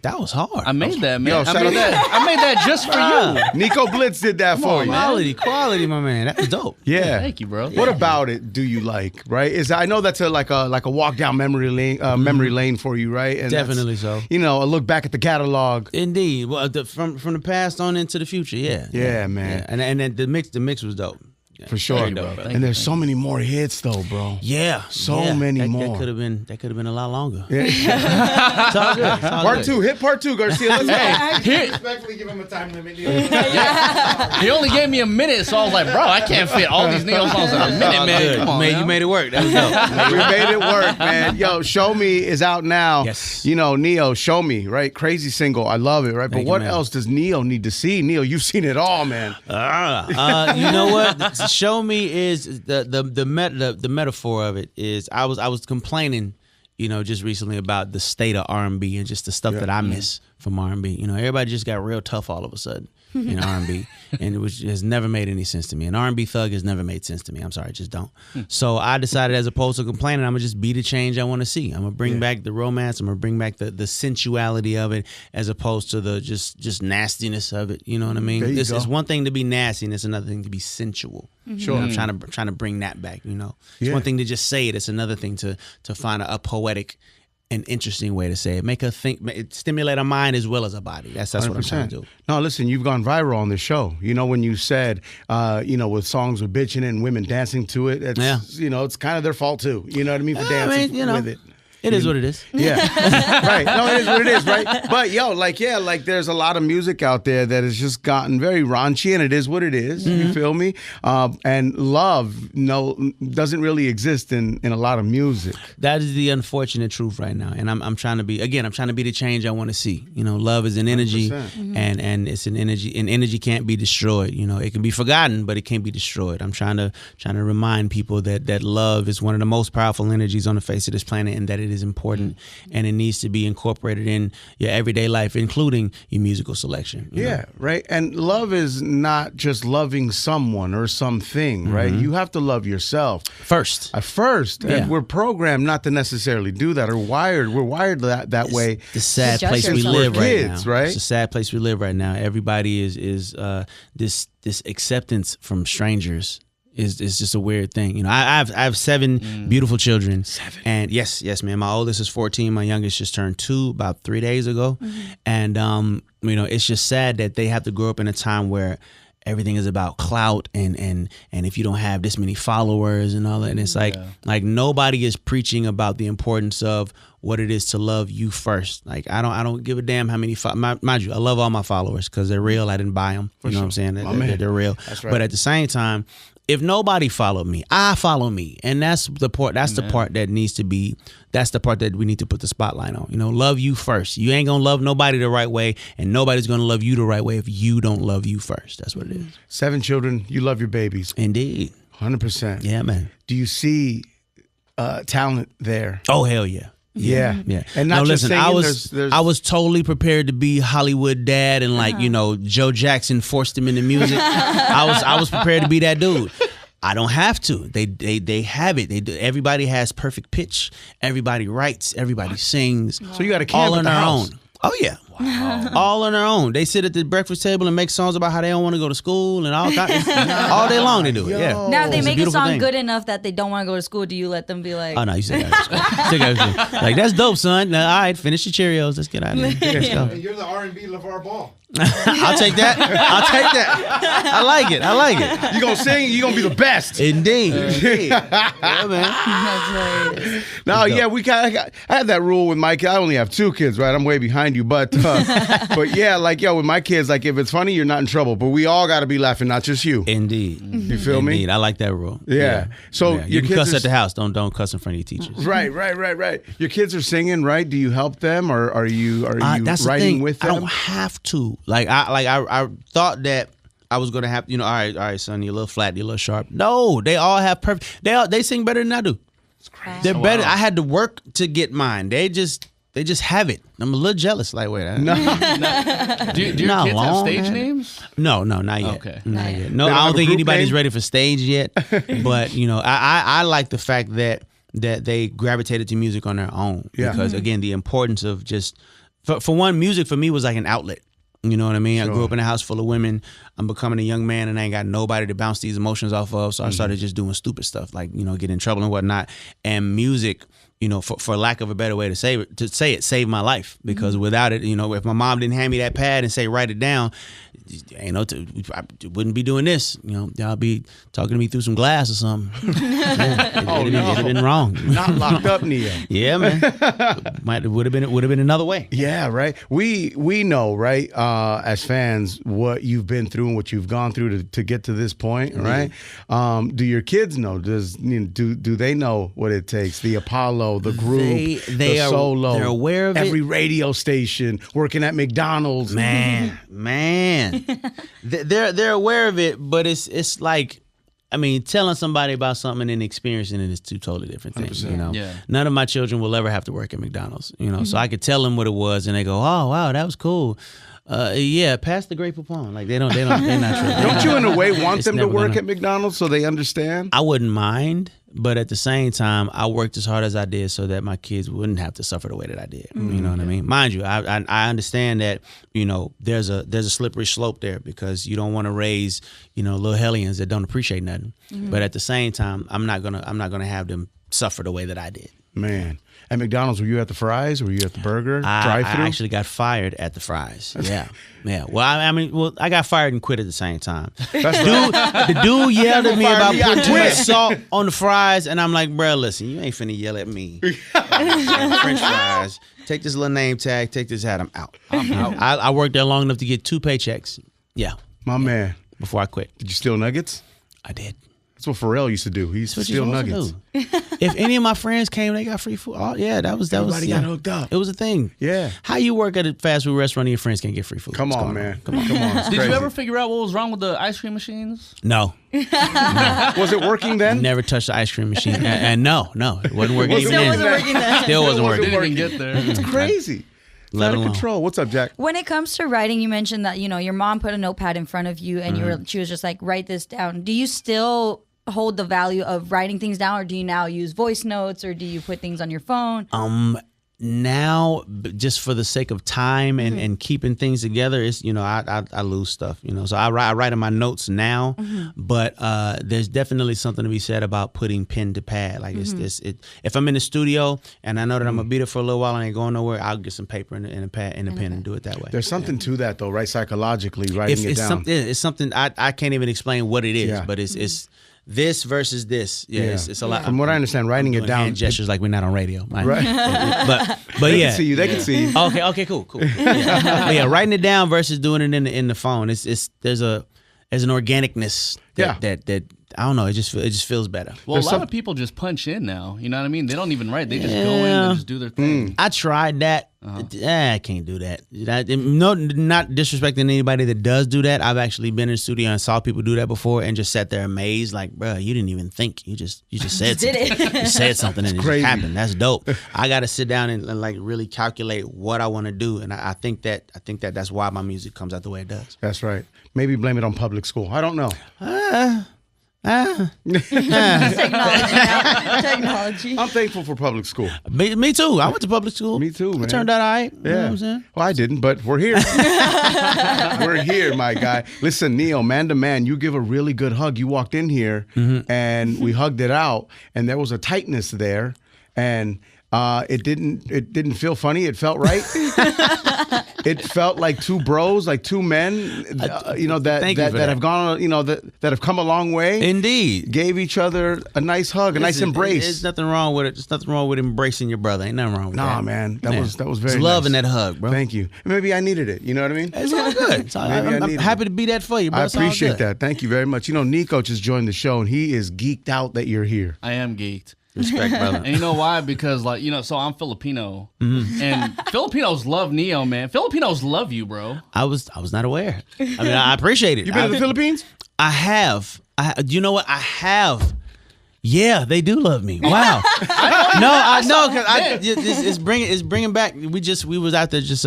That was hard. I made that, man. Yo, I made that just for you. Nico Blitz did that for you. Quality, my man. That was dope. Yeah. Thank you, bro. What about it do you like, right? I know that's like a walk down memory lane for you, right? And definitely so. You know, a look back at the catalog. Indeed. Well, from the past on into the future, yeah. Yeah, man. Yeah. And then the mix was dope. Yeah, for sure. Dope, and there's so many more hits though, bro. Yeah. So many more. That could have been a lot longer. Yeah. It's all good. Part two. Hit part two, Garcia. Let's go. Respectfully give him a time limit. He only gave me a minute, so I was like, bro, I can't fit all these Neo songs in a minute, man. Come on, you made it work. That was dope. We made it work, man. Yo, Show Me is out now. Yes. You know, Neo, Show Me, right? Crazy single. I love it, right? But what else does Neo need to see? Neo, you've seen it all, man. You know what? Show Me is the metaphor of it is I was complaining, you know, just recently about the state of R&B and just the stuff that I miss from R&B. You know, everybody just got real tough all of a sudden in R&B, and it has never made any sense to me. An R&B thug has never made sense to me. I'm sorry, just don't. So I decided, as opposed to complaining, I'm gonna just be the change I want to see. I'm gonna bring back the romance. I'm gonna bring back the sensuality of it, as opposed to the just nastiness of it. You know what I mean? It's one thing to be nasty, and it's another thing to be sensual. Sure, I'm trying to bring that back. You know, it's one thing to just say it. It's another thing to find a poetic and interesting way to say it. Make her think, stimulate her mind as well as her body. That's 100%. What I'm trying to do. No, listen, you've gone viral on the show. You know, when you said, you know, with songs with bitching and women dancing to it, it's, you know, it's kind of their fault too. You know what I mean? For dancing with it. It is what it is. Yeah. Right. No, it is what it is, right? But yo, like there's a lot of music out there that has just gotten very raunchy, and it is what it is. You feel me? And love doesn't really exist in a lot of music. That is the unfortunate truth right now. And I'm trying to be the change I want to see. You know, love is an energy, and it's an energy, and energy can't be destroyed. You know, it can be forgotten, but it can't be destroyed. I'm trying to remind people that love is one of the most powerful energies on the face of this planet, and that it is important, and it needs to be incorporated in your everyday life, including your musical selection. You know? Right. And love is not just loving someone or something, right? You have to love yourself first. And we're programmed not to necessarily do that, or wired. We're wired that way. The sad place we live right now. Right? It's a sad place we live right now. Everybody is this acceptance from strangers. Is just a weird thing. You know, I have 7 beautiful children. 7. And yes, man. My oldest is 14. My youngest just turned 2 about 3 days ago. And you know, it's just sad that they have to grow up in a time where everything is about clout and if you don't have this many followers and all that. And it's like nobody is preaching about the importance of what it is to love you first. Like I don't give a damn how many mind you, I love all my followers because they're real. I didn't buy them. You know what I'm saying? They're real. That's right. But at the same time, if nobody followed me, I follow me. And that's the part that needs to be, that's the part that we need to put the spotlight on. You know, love you first. You ain't gonna love nobody the right way, and nobody's gonna love you the right way if you don't love you first. That's what it is. 7 children, you love your babies. Indeed. 100%. Yeah, man. Do you see talent there? Oh, hell yeah. Yeah. And not just singing, I was totally prepared to be Hollywood dad, and like, you know, Joe Jackson forced him into music. I was prepared to be that dude. I don't have to. They have it. They do. Everybody has perfect pitch. Everybody writes. Everybody sings. So you got a all on their house. own. Oh yeah. Wow. All on their own. They sit at the breakfast table and make songs about how they don't want to go to school and all day long they do it. Yeah. Now if they It's make a beautiful song thing. good enough that they don't want to go to school, do you let them be like, Oh no, you still got to school. Like, that's dope, son. Now, all right, finish your Cheerios. Let's get out of here. Let's go. And you're the R&B LeVar Ball. I'll take that. I like it. You gonna sing, you gonna be the best. Indeed. Yeah, man. that's hilarious. No, I had that rule with my kids. I only have 2 kids, right? I'm way behind you, but yeah, like with my kids, like if it's funny, you're not in trouble. But we all got to be laughing, not just you. Indeed. You feel me? Indeed. I like that rule. Yeah. So you your can kids cuss at the house. Don't cuss in front of your teachers. Right. Your kids are singing, right? Do you help them, or are you that's the writing thing. with them? I don't have to. I thought that I was gonna have, you know, all right, son, you're a little flat, you're a little sharp. No, they all have perfect. They sing better than I do. It's crazy. They're better. I had to work to get mine. They just have it. I'm a little jealess. Like, wait, Do your kids have stage names? No, not yet. Okay. Not yet. No, They don't I have don't a think group anybody's name? ready for stage yet. But you know, I like the fact that they gravitated to music on their own. Yeah. Because again, the importance of just for one, music for me was like an outlet. You know what I mean? Sure. I grew up in a house full of women. I'm becoming a young man and I ain't got nobody to bounce these emotions off of. So I started just doing stupid stuff like, get in trouble and whatnot. And music, for lack of a better way to say it, saved my life. Because without it, if my mom didn't hand me that pad and say, write it down, I wouldn't be doing this. Y'all be talking to me through some glass or something. It'd have been wrong. Not locked up, Neo. Yeah, man. It would have been another way. Yeah, right. We know, right, as fans, what you've been through and what you've gone through to get to this point, right? Do your kids know? Do they know what it takes? The Apollo, the group, the solo. They're aware of every it. radio station, working at McDonald's. Man. They're aware of it, but it's like, telling somebody about something and then experiencing it is two totally different things. 100%. Yeah. None of my children will ever have to work at McDonald's. So I could tell them what it was, and they go, "Oh, wow, that was cool." Yeah, pass the Grey Poupon. Like they're not sure. Don't you, in a way, want It's them to never work gonna- at McDonald's so they understand? I wouldn't mind, but at the same time, I worked as hard as I did so that my kids wouldn't have to suffer the way that I did. You know what I mean? Mind you, I understand that there's a slippery slope there because you don't want to raise little hellions that don't appreciate nothing. But at the same time, I'm not gonna have them suffer the way that I did. Man. At McDonald's, were you at the fries? Were you at the burger I drive-thru? actually got fired at the fries. Yeah. Well, I got fired and quit at the same time. The dude yelled at me about putting too much salt on the fries, and I'm like, bro, listen, you ain't finna yell at me. French fries. Take this little name tag. Take this hat. I'm out. I worked there long enough to get 2 paychecks. Yeah. My man. Before I quit. Did you steal nuggets? I did. That's what Pharrell used to do. He used to That's what you're steal supposed nuggets. to do. If any of my friends came, they got free food. Oh yeah, that was. Everybody Yeah. got hooked up. It was a thing. Yeah. How you work at a fast food restaurant and your friends can't get free food? Come What's on, going man. Come on. It's Did crazy. you ever figure out what was wrong with the ice cream machines? No. Was it working then? Never touched the ice cream machine. And no, it wasn't working even Still then. wasn't working then. Still wasn't wasn't working. Didn't even get there. It's crazy. It's Let out of alone. control. What's up, Jack? When it comes to writing, you mentioned that your mom put a notepad in front of you and she was just like, write this down. Do you still hold the value of writing things down, or do you now use voice notes, or do you put things on your phone? Now, just for the sake of time and keeping things together, it's I lose stuff. So I write in my notes now, but there's definitely something to be said about putting pen to pad. Like if I'm in the studio and I know that I'm gonna be there for a little while and ain't going nowhere, I'll get some paper and a pad and a pen and do it that way. There's something to that, though, right? Psychologically, writing it down. It's something I can't even explain what it is, Yeah. but it's this versus this. Yeah, it's a lot. From what I understand, writing it doing down. hand gestures like we're not on radio, Right. but They yeah. can see you. They can see you. Okay, cool. Yeah. But yeah, writing it down versus doing it in the phone. There's an organicness that I don't know. It just feels better. Well, a lot of people just punch in now. You know what I mean? They don't even write. They just go in and just do their thing. I tried that. I can't do that. No, not disrespecting anybody that does do that. I've actually been in the studio and saw people do that before and just sat there amazed, like, bro, you didn't even think. You just said Did something. it. You said something and it crazy. just happened. That's dope. I got to sit down and like really calculate what I want to do, and I think that's why my music comes out the way it does. That's right. Maybe blame it on public school. I don't know. Technology. I'm thankful for public school. Me too. I went to public school. Me too, man. It turned out all right. You know Yeah. what I'm saying? Well, I didn't, but we're here. We're here, my guy. Listen, Neo, man to man, you give a really good hug. You walked in here and we hugged it out, and there was a tightness there, and it didn't feel funny. It felt right. It felt like two bros, like two men, Thank you for that that. have gone, that have come a long way. Indeed. Gave each other a nice hug, a nice embrace. There's nothing wrong with it. There's nothing wrong with embracing your brother. Ain't nothing wrong with that. Nah, man, that was very There's love nice. in that hug, bro. Thank you. Maybe I needed it. You know what I mean? It's all good. It's all, Maybe I I'm needed happy it. to be that for you, bro. I It's all appreciate good. that. Thank you very much. Nico just joined the show, and he is geeked out that you're here. I am geeked. Respect, brother. And you know why? Because so I'm Filipino, and Filipinos love Neo, man. Filipinos love you, bro. I was not aware. I mean, I appreciate it. You been to the Philippines? I have. You know what? I have. Yeah, they do love me. Wow. I know because it's bringing back. We was out there just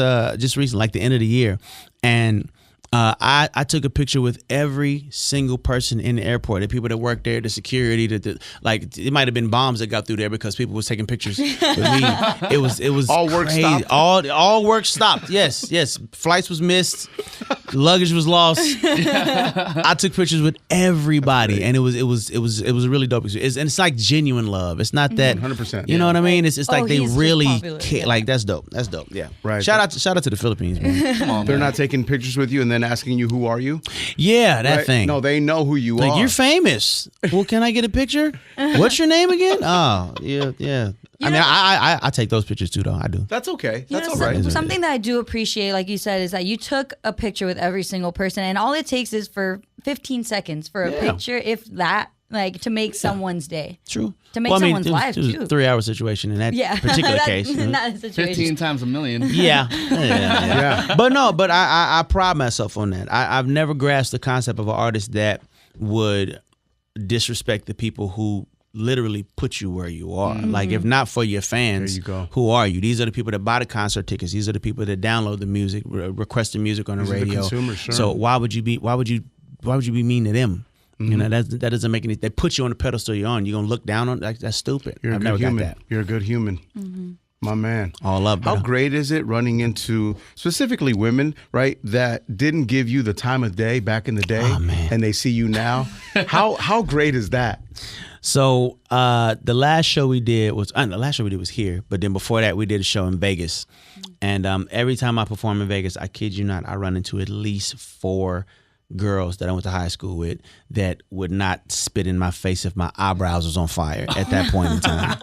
recently, like the end of the year, and I took a picture with every single person in the airport. The people that worked there, the security, like it might have been bombs that got through there because people was taking pictures with me. It was All work crazy. stopped? All work stopped. Yes. Flights was missed. Luggage was lost. I took pictures with everybody, and it was a really dope experience. And it's like genuine love. It's not that 100%. You know what I mean? It's like they he's just really popular, care. yeah. Like that's dope. That's dope. Yeah. Right. Shout out to the Philippines, man. Come on, They're man. not taking pictures with you and then asking you who are you. Yeah, that Right? thing. No, they know who you Like are. you're famous. Well, can I get a picture? What's your name again? Oh, yeah. I mean, I take those pictures too, though. I do. That's okay. You That's know, all right. Something that I do appreciate, like you said, is that you took a picture with every single person, and all it takes is for 15 seconds for a picture, if that, like to make someone's day. True. To make someone's life, it was too. a 3-hour situation in that particular That- case. You know? Not a situation. 15 times a million. Yeah. Yeah. But no, I pride myself on that. I've never grasped the concept of an artist that would disrespect the people who literally put you where you are. Like if not for your fans, There you go. who are you? These are the people that buy the concert tickets. These are the people that download the music, request the music on the These are the radio. consumers, sure. So why would you be mean to them? You know, that doesn't make any. They put you on the pedestal you're on. You're gonna look down on. That's stupid. You're a I've good never got human. that. You're a good human. My man. All up. How brother. great is it running into specifically women, right, that didn't give you the time of day back in the day, Oh, man. and they see you now? How great is that? So the last show we did was here, but then before that we did a show in Vegas, and every time I perform in Vegas, I kid you not, I run into at least 4 girls that I went to high school with that would not spit in my face if my eyebrows was on fire at that point in time.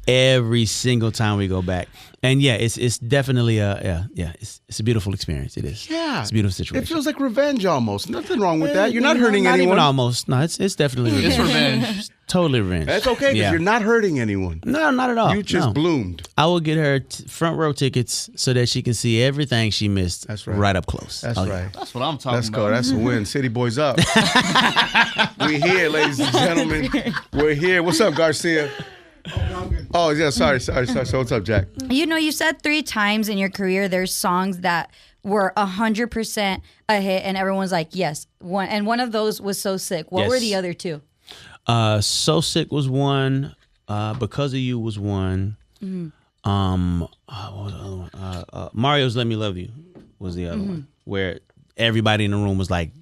Every single time we go back, and yeah, it's definitely it's a beautiful experience. It is. Yeah. It's a beautiful situation. It feels like revenge almost. Nothing wrong with that. You're not hurting not anyone. even almost. No, it's definitely revenge. It's revenge. Totally revenge. That's okay because Yeah. you're not hurting anyone. No, not at all. You just No. bloomed. I will get her front row tickets so that she can see everything she missed. That's right. Up close. That's Oh, yeah. right. That's what I'm talking Let's about. go. That's a win. City boys up. We here, ladies and gentlemen. We're here. What's up, Garcia? Oh, yeah. Sorry. So what's up, Jack? You know, you said 3 times in your career there's songs that were 100% a hit, and everyone's like, yes. One of those was So Sick. What were Yes. the other 2? So Sick was one. Because of You was one. What was the other one? Mario's Let Me Love You was the other one, where everybody in the room was like,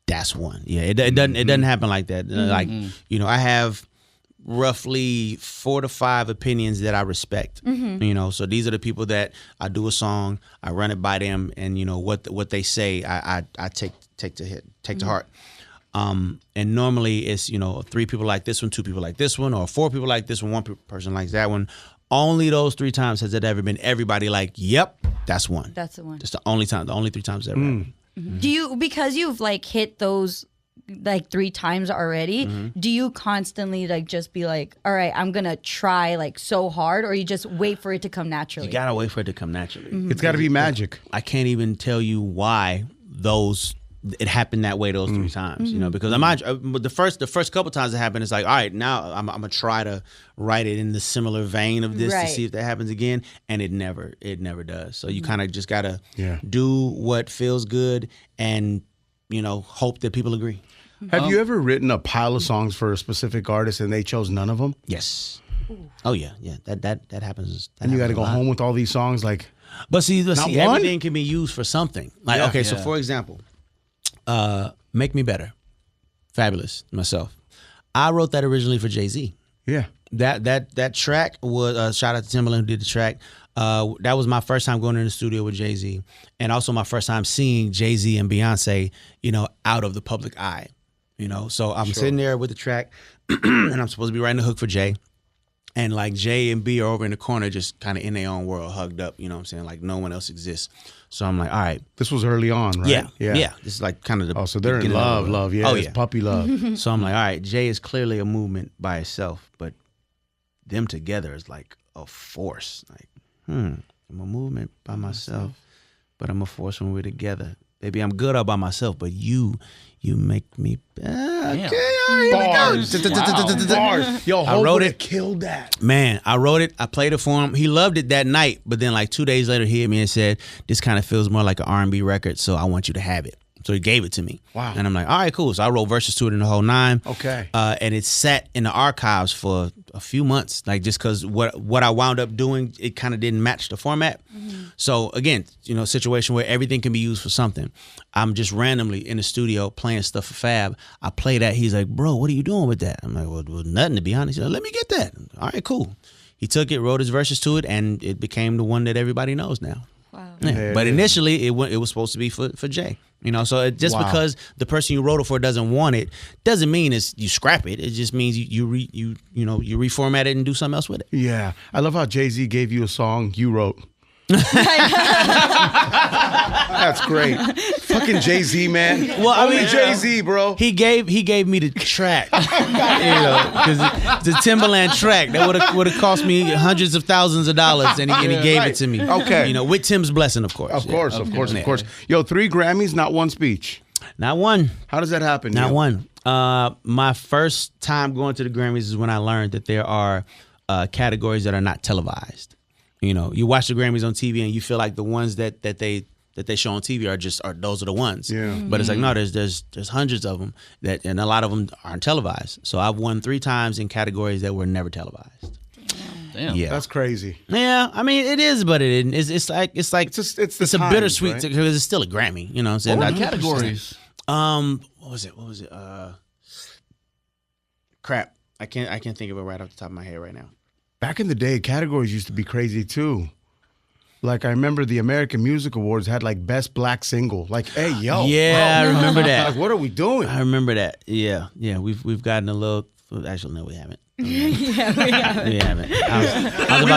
"That's one." Yeah, it doesn't happen like that. Like, you know, I have roughly 4 to 5 opinions that I respect. You know, so these are the people that I do a song, I run it by them, and you know what they say, I take to heart. And normally it's, you know, 3 people like this one, 2 people like this one, or 4 people like this one, 1 person likes that one. Only those 3 times has it ever been everybody like, yep, that's one. That's the one. That's the only 3 times ever happened. Do you, because you've like hit those like 3 times already, do you constantly like just be like, all right, I'm gonna try like so hard, or you just wait for it to come naturally? You gotta wait for it to come naturally. It's got to be magic. I can't even tell you why it happened that way those 3 times, you know, because the first couple times it happened, it's like, all right, now I'm gonna try to write it in the similar vein of this to see if that happens again, and it never does. So you kind of just gotta do what feels good and, you know, hope that people agree. Have you ever written a pile of songs for a specific artist and they chose none of them? Yes. Oh yeah. That happens. And you got to go home with all these songs like, But see, one? everything can be used for something. Like, Yeah. okay, so Yeah. for example, Make Me Better, Fabulous, myself. I wrote that originally for Jay-Z. yeah. That track was shout out to Timberland who did the track. That was my first time going in the studio with Jay-Z, and also my first time seeing Jay-Z and Beyonce, you know, out of the public eye. You know, so I'm sitting there with the track, and I'm supposed to be writing the hook for Jay. And like Jay and B are over in the corner, just kind of in their own world, hugged up. You know what I'm saying? Like no one else exists. So I'm like, all right, This was early on, right? yeah. This is like kind of the. Oh, so they're in beginning of love. Yeah. Oh It's yeah. puppy love. So I'm like, all right, Jay is clearly a movement by itself, but them together is like a force. Like, I'm a movement by myself, but I'm a force when we're together. Baby, I'm good all by myself, but you make me. Okay, all right, Bars. here we go. Bars. Yo, I Hope wrote would've it. killed that. Man, I wrote it. I played it for him. He loved it that night, but then like 2 days later, he hit me and said, "This kind of feels more like an R&B record, so I want you to have it." So he gave it to me. Wow. And I'm like, all right, cool. So I wrote verses to it in the whole 9. Okay. And it sat in the archives for a few months, like just because what I wound up doing, it kind of didn't match the format. So again, situation where everything can be used for something. I'm just randomly in the studio playing stuff for Fab. I play that. He's like, bro, what are you doing with that? I'm like, well nothing, to be honest. He's like, let me get that. All right, cool. He took it, wrote his verses to it, and it became the one that everybody knows now. Wow. Yeah. But initially, it was supposed to be for Jay. So just because the person you wrote it for doesn't want it, doesn't mean you scrap it. It just means you reformat it and do something else with it. Yeah. I love how Jay-Z gave you a song you wrote. That's great. Fucking Jay-Z, man. Well, I Only mean, Jay-Z, bro. He gave me the track, because the Timberland track that would have cost me hundreds of thousands of dollars, and he gave it to me. Okay. With Tim's blessing, of course. Of course. Yo, 3 Grammys, not one speech. Not one. How does that happen? Not yo? one. My first time going to the Grammys is when I learned that there are categories that are not televised. You watch the Grammys on TV and you feel like the ones that they show on TV are those are the ones. Yeah. But it's like, no, there's hundreds of them and a lot of them aren't televised. So I've won 3 times in categories that were never televised. Damn. Yeah. That's crazy. Yeah, I mean it is, but it isn't. It's like It's the it's a times, bittersweet right? because it's still a Grammy. You know what I'm saying? What were the categories? What was it? Crap. I can't think of it right off the top of my head right now. Back in the day, categories used to be crazy too. Like I remember the American Music Awards had like Best Black Single. Like, hey, yo. Yeah, bro. I remember that. Like, what are we doing? I remember that. Yeah. We've gotten a little. Actually, no, we haven't. Yeah, we have. We haven't. I was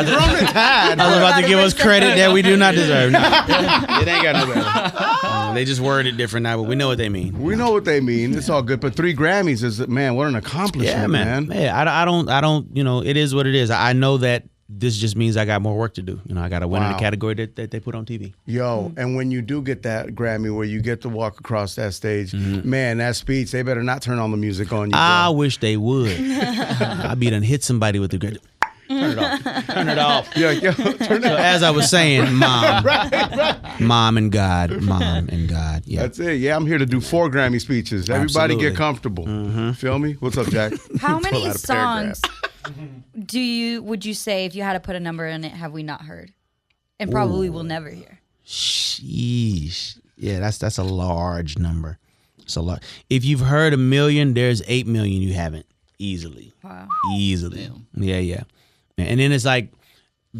about to give us credit that we do not deserve. No. It ain't got no better. They just worded it different now, but we know what they mean. We know what they mean. It's all good. But 3 Grammys is, man, what an accomplishment, Yeah, man. Yeah, I don't. It is what it is. I know that this just means I got more work to do. I got to win in the category that they put on TV. Yo, and when you do get that Grammy where you get to walk across that stage, man, that speech, they better not turn on the music on you. I wish they would. I be done hit somebody with the Grammy. Turn it off. Turn it off. Yo, turn So it as I was saying, mom, right. mom and God. Yeah. That's it. Yeah, I'm here to do 4 Grammy speeches. Everybody Absolutely. get comfortable. Feel me? What's up, Jack? How Pull many out a paragraph. songs would you say, if you had to put a number in it, have we not heard, and probably will never hear? Sheesh. Yeah, that's a large number. It's a lot. If you've heard 1 million, there's 8 million you haven't. Easily. Wow. Easily. Damn. Yeah. And then it's like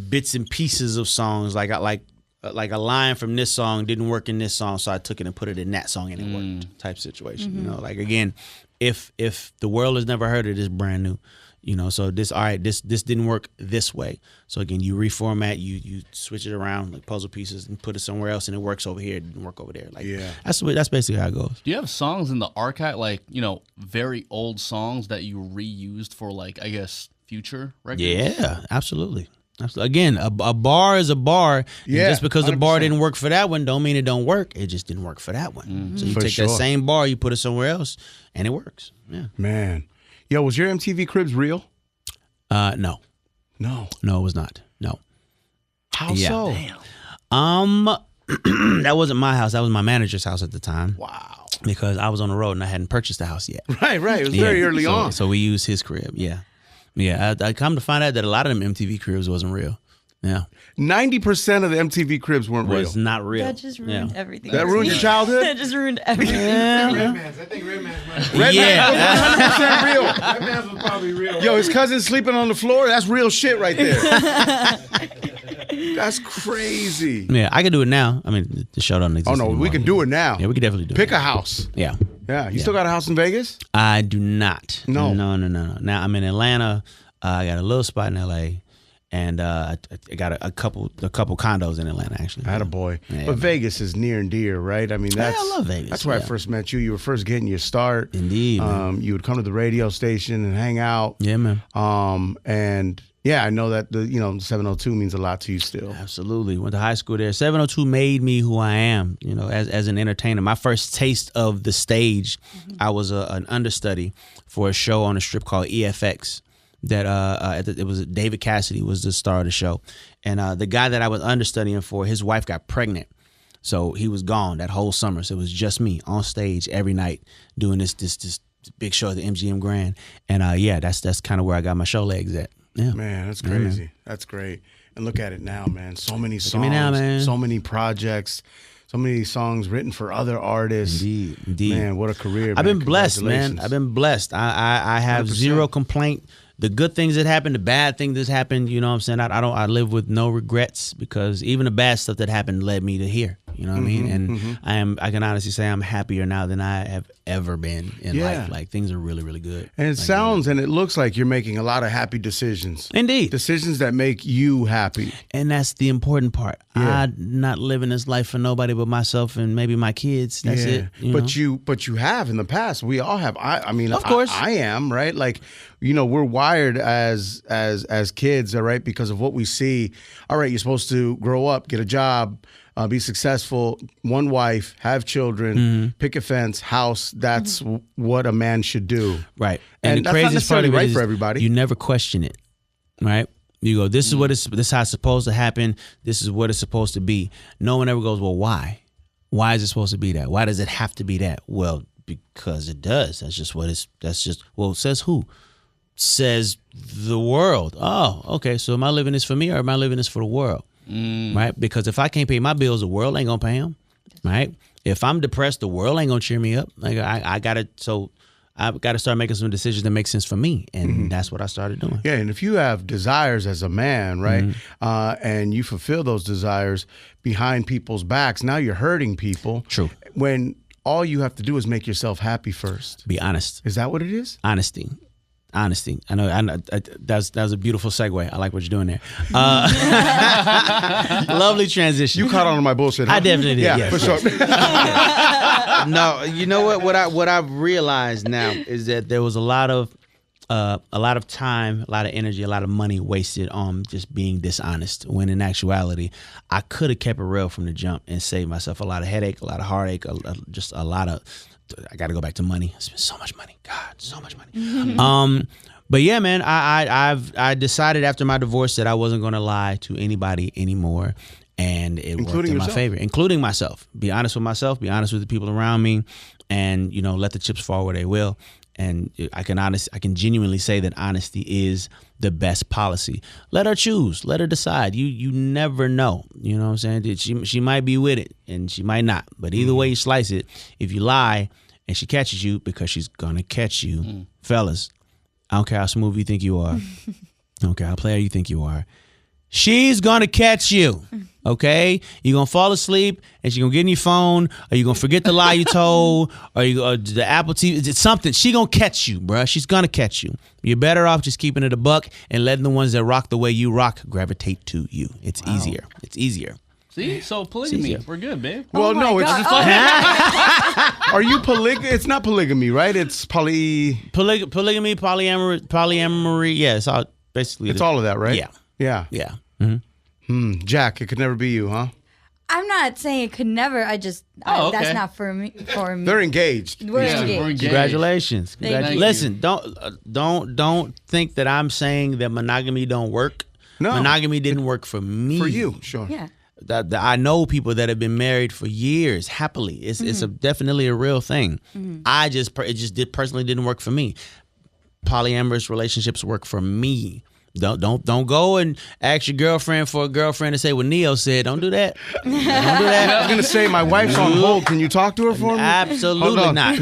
bits and pieces of songs. Like a line from this song didn't work in this song, so I took it and put it in that song and it worked. Type situation. Like again, if the world has never heard it, it's brand new. So this didn't work this way. So again, you reformat, you switch it around like puzzle pieces and put it somewhere else, and it works over here. It didn't work over there. Like that's basically how it goes. Do you have songs in the archive, like very old songs that you reused for, like, I guess, future records? Yeah, absolutely. Again, a bar is a bar. Yeah, and just because the 100%. bar didn't work for that one, don't mean it don't work. It just didn't work for that one. So you For take sure. that same bar, you put it somewhere else, and it works. Yeah. Man. Yo, was your MTV Cribs real? No, No. it was not. No. How Yeah. so? That wasn't my house. That was my manager's house at the time. Wow. Because I was on the road and I hadn't purchased the house yet. Right. It was very early so, on. So we used his crib. Yeah. I come to find out that a lot of them MTV cribs wasn't real. Yeah. 90% of the MTV Cribs weren't real. Was not real. That just ruined everything. That ruined your childhood? That just ruined everything. Red Man's. I think Red Man's might be. Red Yeah. Man was 100% real. Red Man's was probably real. Yo, his cousin sleeping on the floor, that's real shit right there. That's crazy. Yeah, I can do it now. I mean, the show doesn't exist Oh, no, anymore. we can do it now. Yeah, we can definitely do Pick it. a house. Yeah. Yeah. You still got a house in Vegas? I do not. No. No. Now I'm in Atlanta. I got a little spot in LA, and I got a couple condos in Atlanta actually. Attaboy. Yeah, But man. Vegas is near and dear, right? I mean, that's I love Vegas, That's where I yeah. first met you. You were first getting your start. Indeed, man. You would come to the radio station and hang out. Yeah, man. And yeah, I know that the 702 means a lot to you still. Absolutely. Went to high school there. 702 made me who I am, as an entertainer. My first taste of the stage, I was an understudy for a show on a strip called EFX. That it was David Cassidy was the star of the show, and the guy that I was understudying for, his wife got pregnant So he was gone that whole summer. So it was just me on stage every night doing this big show at the MGM Grand. And that's kind of where I got my show legs at. Yeah. Man, that's crazy. Man. That's great. And look at it now, man. So many songs, now, man. So many projects, so many songs written for other artists. Indeed. Man, what a career. I've been blessed, man. I've been blessed. I have 100%. Zero complaint. The good things that happened, the bad things that happened, you know what I'm saying? I live with no regrets because even the bad stuff that happened led me to here. You know what I mean? And I can honestly say I'm happier now than I have ever been in life. Like things are really, really good. And it sounds and it looks like you're making a lot of happy decisions. Indeed. Decisions that make you happy. And that's the important part. Yeah. I'm not living this life for nobody but myself and maybe my kids. That's it. But you have in the past. We all have. I mean, of course. I am, right? Like, you know, we're wired as kids, all right, because of what we see. All right, you're supposed to grow up, get a job, be successful, one wife, have children, pick a fence, house. That's what a man should do. Right. And the that's not craziest part necessarily of it right is for everybody. You never question it, right? You go, this is how it's supposed to happen. This is what it's supposed to be. No one ever goes, well, why? Why is it supposed to be that? Why does it have to be that? Well, because it does. Well, says who? Says the world. Oh, okay. So am I living this for me or am I living this for the world? Right? Because if I can't pay my bills, the world ain't gonna pay them. Right? If I'm depressed, the world ain't gonna cheer me up. Like I've got to start making some decisions that make sense for me, and that's what I started doing. Yeah, and if you have desires as a man, right, and you fulfill those desires behind people's backs, now you're hurting people. True. When all you have to do is make yourself happy first. Be honest. Is that what it is? Honesty. I know. That was a beautiful segue. I like what you're doing there. Lovely transition. You caught on to my bullshit, huh? I definitely did. Yeah, for sure. No, you know what I've realized now is that there was a lot of time, a lot of energy, a lot of money wasted on just being dishonest. When in actuality, I could have kept it real from the jump and saved myself a lot of headache, a lot of heartache, just a lot of. I got to go back to money. I spent so much money. God, so much money. But yeah, man, I decided after my divorce that I wasn't going to lie to anybody anymore. And it worked in my favor, including myself. Be honest with myself, be honest with the people around me, and, you know, let the chips fall where they will. And I can genuinely say that honesty is the best policy. Let her choose. Let her decide. You never know. You know what I'm saying? She might be with it and she might not. But either way you slice it, if you lie and she catches you, because she's going to catch you, fellas, I don't care how smooth you think you are. I don't care how player you think you are. She's going to catch you, okay? You're going to fall asleep, and she's going to get in your phone, or you're going to forget the lie you told, or the Apple TV, it's something. She's going to catch you, bruh. She's going to catch you. You're better off just keeping it a buck and letting the ones that rock the way you rock gravitate to you. It's easier. It's easier. See? So polygamy. We're good, babe. Well, no, it's just Are you It's not polygamy, right? It's polygamy, polyamory. Yeah, it's all basically. It's all of that, right? Yeah. Yeah. Yeah. Jack, it could never be you, huh? I'm not saying it could never. That's not for me. They're engaged. We're engaged. Congratulations. Thank you. Listen, don't think that I'm saying that monogamy don't work. No. Monogamy didn't work for me. For you, sure. Yeah. I know people that have been married for years happily. It's definitely a real thing. It personally didn't work for me. Polyamorous relationships work for me. Don't go and ask your girlfriend for a girlfriend to say what Neo said. Don't do that. Don't do that. I was gonna say my wife's on hold. Can you talk to her for me? Absolutely not.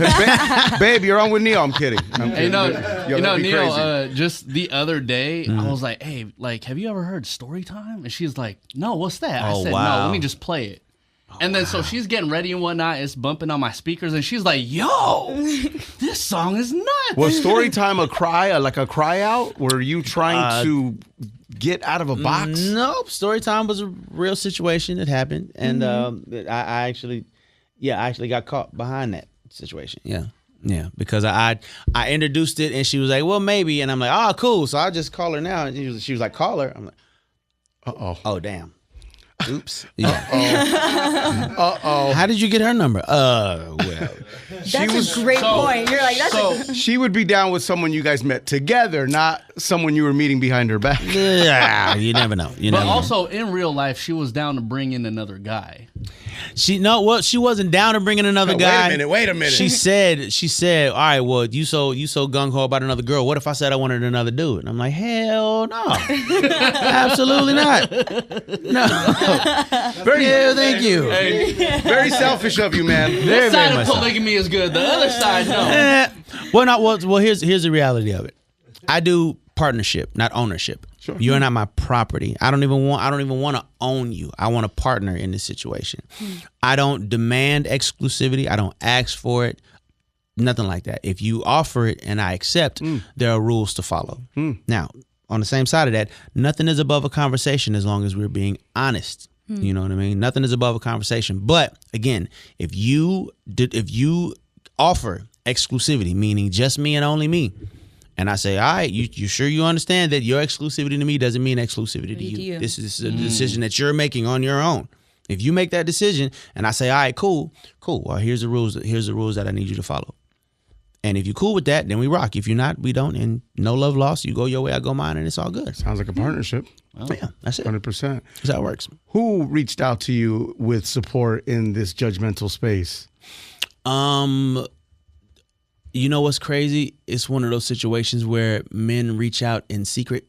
Babe, you're on with Neo. I'm kidding. Hey, Neo, just the other day, I was like, hey, like, have you ever heard Story Time? And she's like, no, what's that? I said, no, let me just play it. And then so she's getting ready and whatnot. It's bumping on my speakers, and she's like, "Yo, this song is nuts." Was Story Time a cry, like a cry out? Were you trying to get out of a box? Nope. Story Time was a real situation that happened, and I actually got caught behind that situation. Yeah, because I introduced it, and she was like, "Well, maybe," and I'm like, "Oh, cool." So I'll just call her now. And she was like, "Call her." I'm like, "Uh-oh. Oh, damn." Oops. Yeah. Uh-oh. How did you get her number? Well. That's a great point. You're like, She would be down with someone you guys met together, not someone you were meeting behind her back. Yeah, you never know. But also in real life, she was down to bring in another guy. She wasn't down to bringing another guy. Wait a minute. She said, all right, well, you so gung ho about another girl. What if I said I wanted another dude? And I'm like, hell no, absolutely not. No. Thank you. Hey. Very selfish of you, man. This side of polygamy is good. The other side, no. Well, here's the reality of it. I do partnership, not ownership. Sure. You're not my property. I don't even want to own you. I want a partner in this situation. I don't demand exclusivity. I don't ask for it. Nothing like that. If you offer it and I accept, there are rules to follow. Now, on the same side of that, nothing is above a conversation as long as we're being honest. You know what I mean? Nothing is above a conversation. But again, if you offer exclusivity, meaning just me and only me, and I say, all right, you sure you understand that your exclusivity to me doesn't mean exclusivity to you? This is a decision that you're making on your own. If you make that decision and I say, all right, cool. Well, here's the rules that I need you to follow. And if you're cool with that, then we rock. If you're not, we don't. And no love lost. You go your way, I go mine, and it's all good. Sounds like a partnership. Well, yeah, that's it. 100%. That's how it works. Who reached out to you with support in this judgmental space? You know what's crazy? It's one of those situations where men reach out in secret.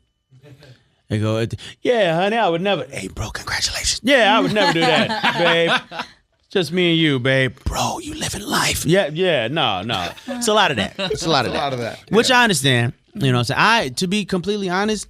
They go, yeah, honey, I would never. Hey, bro, congratulations. Yeah, I would never do that, babe. Just me and you, babe. Bro, you living life. Yeah, no. It's a lot of that. It's a lot of that. Which I understand. You know what I'm saying? To be completely honest,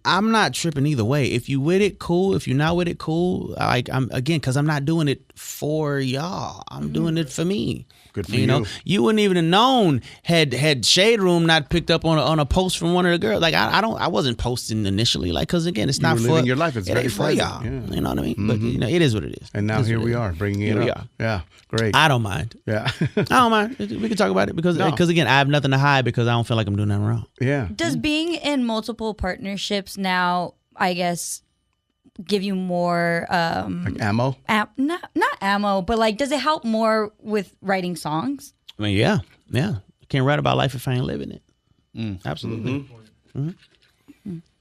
I'm not tripping either way. If you with it, cool. If you're not with it, cool. Because I'm not doing it for y'all. I'm doing it for me. Good for you. You wouldn't even have known had Shade Room not picked up on a post from one of the girls. Like I wasn't posting initially. Like because again, it's not for living your life. It's very for y'all. Yeah. You know what I mean? But it is what it is. And now here we are bringing it up. Yeah, great. I don't mind. Yeah, I don't mind. We can talk about it because again, I have nothing to hide because I don't feel like I'm doing nothing wrong. Yeah. Does being in multiple partnerships now, I guess, give you more like ammo? Not ammo, but like, does it help more with writing songs? I mean, yeah. I can't write about life if I ain't living it. Absolutely.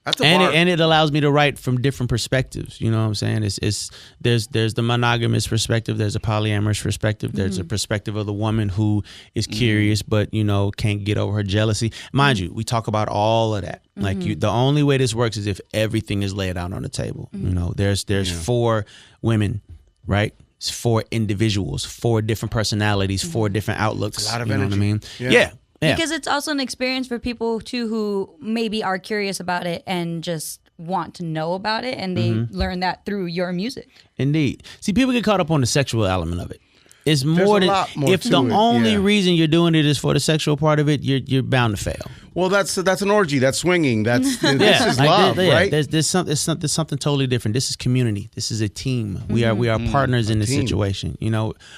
That's a bar. And it allows me to write from different perspectives. You know what I'm saying? There's the monogamous perspective. There's a polyamorous perspective. There's a perspective of the woman who is curious but can't get over her jealousy. Mind you, we talk about all of that. Like the only way this works is if everything is laid out on the table. There's 4 women, right? It's 4 individuals, 4 different personalities, 4 different outlooks. It's a lot of energy. energy. Know what I mean? Yeah. Because it's also an experience for people too who maybe are curious about it and just want to know about it, and they learn that through your music. Indeed. See, people get caught up on the sexual element of it. It's more than if the only reason you're doing it is for the sexual part of it, you're bound to fail. Well, that's an orgy. That's swinging. This is love, right? There's something totally different. This is community. This is a team. We are partners in this situation.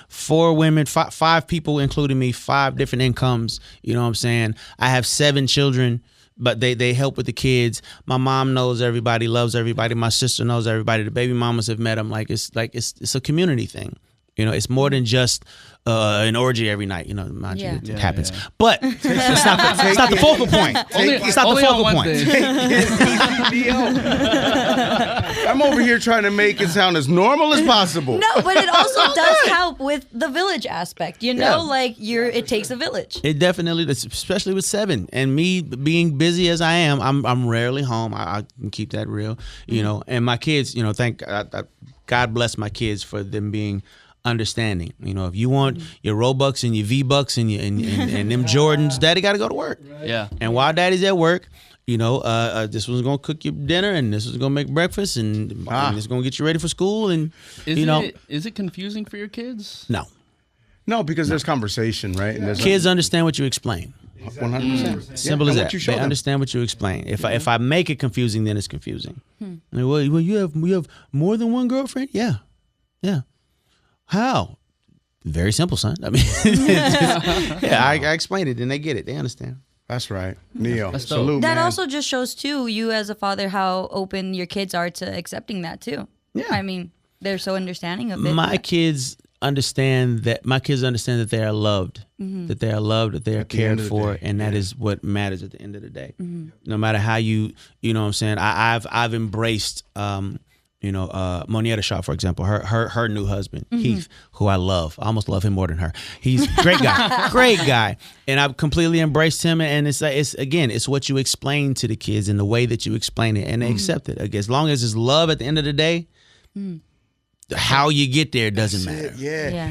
4 women, 5 people, including me, 5 different incomes. You know what I'm saying? I have 7 children. But they help with the kids. My mom knows everybody, loves everybody. My sister knows everybody. The baby mamas have met them. It's a community thing. It's more than just an orgy every night. Mind you, it happens. Yeah. But it's not the focal point. It's not the focal point. I'm over here trying to make it sound as normal as possible. No, but it also does help with the village aspect. It takes a village. It definitely does, especially with 7. And me being busy as I am, I'm rarely home. I can keep that real. And my kids, thank God bless my kids for them being understanding. If you want your Robux and your V-Bucks and them Jordans, daddy got to go to work. Right. Yeah. And while daddy's at work, this one's gonna cook you dinner, and this is gonna make breakfast, and it's gonna get you ready for school. And is it confusing for your kids? No, because there's conversation, right? And kids understand what you explain. 100%. Simple as that. They understand what you explain. If I make it confusing, then it's confusing. Well, you have more than one girlfriend? Yeah. How? Very simple, son. I mean, I explain it and they get it. They understand. That's right. Neo. Salute, that man. also just shows too, you as a father, how open your kids are to accepting that too. I mean, they're so understanding of it. My kids understand that they are loved, that they are loved, that they are cared for, and that is what matters at the end of the day. No matter how you know what I'm saying. I've embraced Monietta Shaw, for example, her new husband, Heath, who I love. I almost love him more than her. He's a great guy, great guy. And I've completely embraced him. And it's what you explain to the kids and the way that you explain it, and they accept it. As long as it's love at the end of the day, how you get there doesn't matter.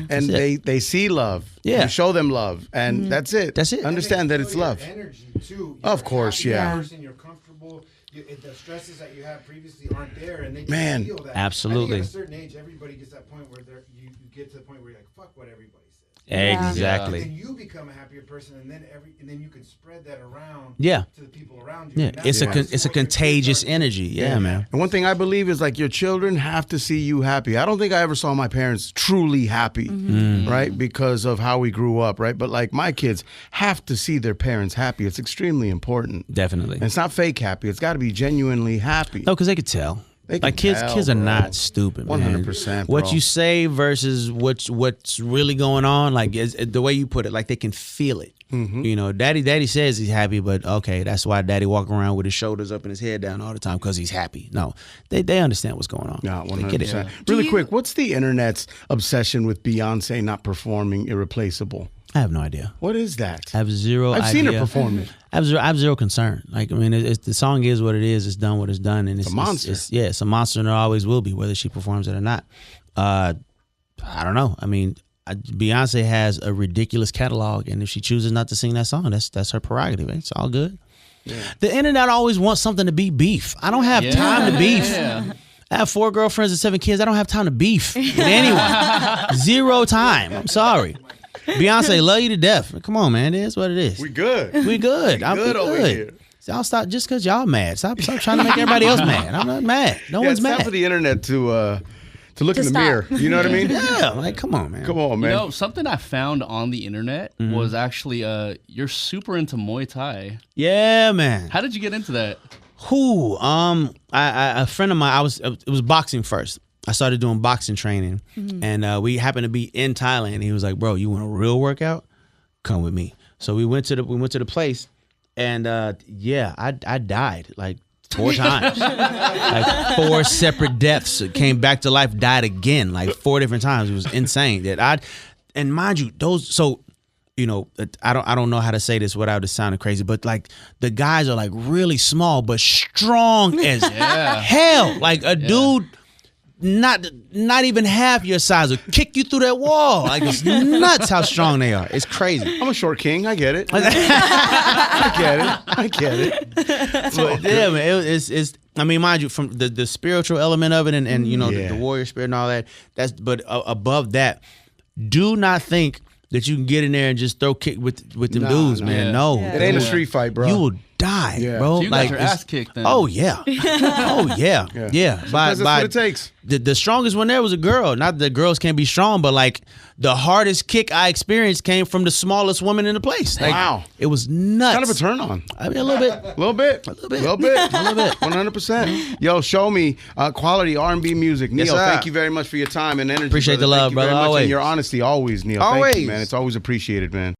And they see love. You show them love, and that's it. That's it. Understand that it's love. Energy too. Of course, Person, you're comfortable. The stresses that you had previously aren't there, and they just feel that. Absolutely. I think at a certain age, everybody gets that point where you get to the point where you're like, fuck what everybody says. Exactly. And you become a happier person, and then you can spread that around. To the people around you. Yeah, it's a contagious energy. Yeah, man. And one thing I believe is like your children have to see you happy. I don't think I ever saw my parents truly happy, right? Because of how we grew up, right? But like my kids have to see their parents happy. It's extremely important. Definitely. And it's not fake happy. It's got to be genuinely happy. No, because they could tell. Like kids are not stupid, man. 100%. What you say versus what's really going on, like the way you put it, like they can feel it. You know, daddy says he's happy, but okay, that's why daddy walking around with his shoulders up and his head down all the time because he's happy. No, they understand what's going on. Yeah, 100%. They get it. Really quick, what's the internet's obsession with Beyonce not performing Irreplaceable? I have no idea. What is that? I have zero idea. I've seen her perform it. I have zero concern. Like, I mean, the song is what it is. It's done what it's done. And it's a monster. It's a monster, and it always will be, whether she performs it or not. I don't know. I mean, Beyonce has a ridiculous catalog, and if she chooses not to sing that song, that's her prerogative. It's all good. Yeah. The internet always wants something to be beef. I don't have time to beef. Yeah. I have 4 girlfriends and 7 kids. I don't have time to beef with anyone. Zero time. I'm sorry. Beyonce, love you to death. Come on, man. It is what it is. We good. We good. I'm good over here. So I'll stop just because y'all mad. Stop trying to make everybody else mad. I'm not mad. No one's mad. It's time for the internet to look in the mirror. You know what I mean? Yeah. Like, come on, man. Come on, man. You know, something I found on the internet was actually you're super into Muay Thai. Yeah, man. How did you get into that? A friend of mine. It was boxing first. I started doing boxing training, and we happened to be in Thailand. He was like, "Bro, you want a real workout? Come with me." So we went to the place, and I died like 4 times, like 4 separate deaths. Came back to life, died again, like 4 different times. It was insane. And mind you, those so. You know, I don't know how to say this without it sounding crazy, but like the guys are like really small but strong as hell. Like a dude not even half your size will kick you through that wall. Like it's nuts how strong they are. It's crazy. I'm a short king. I get it. I get it. So yeah, man, it's. I mean, mind you, from the spiritual element of it, and you know the warrior spirit and all that. But above that, do not think that you can get in there and just throw kick with them dudes, man. No. It ain't a street fight, bro. You will die, bro. So you got your ass kicked then. Oh, yeah. Yeah. That's what it takes. The strongest one there was a girl. Not that girls can't be strong, but like the hardest kick I experienced came from the smallest woman in the place. Like, wow. It was nuts. Kind of a turn on. I mean, a little bit. A little bit. 100%. Yo, show me quality R&B music. Neil, thank you very much for your time and energy. Appreciate the love, brother. Thank you very much, always. and your honesty always, Neil. Always. Thank you, man. It's always appreciated, man.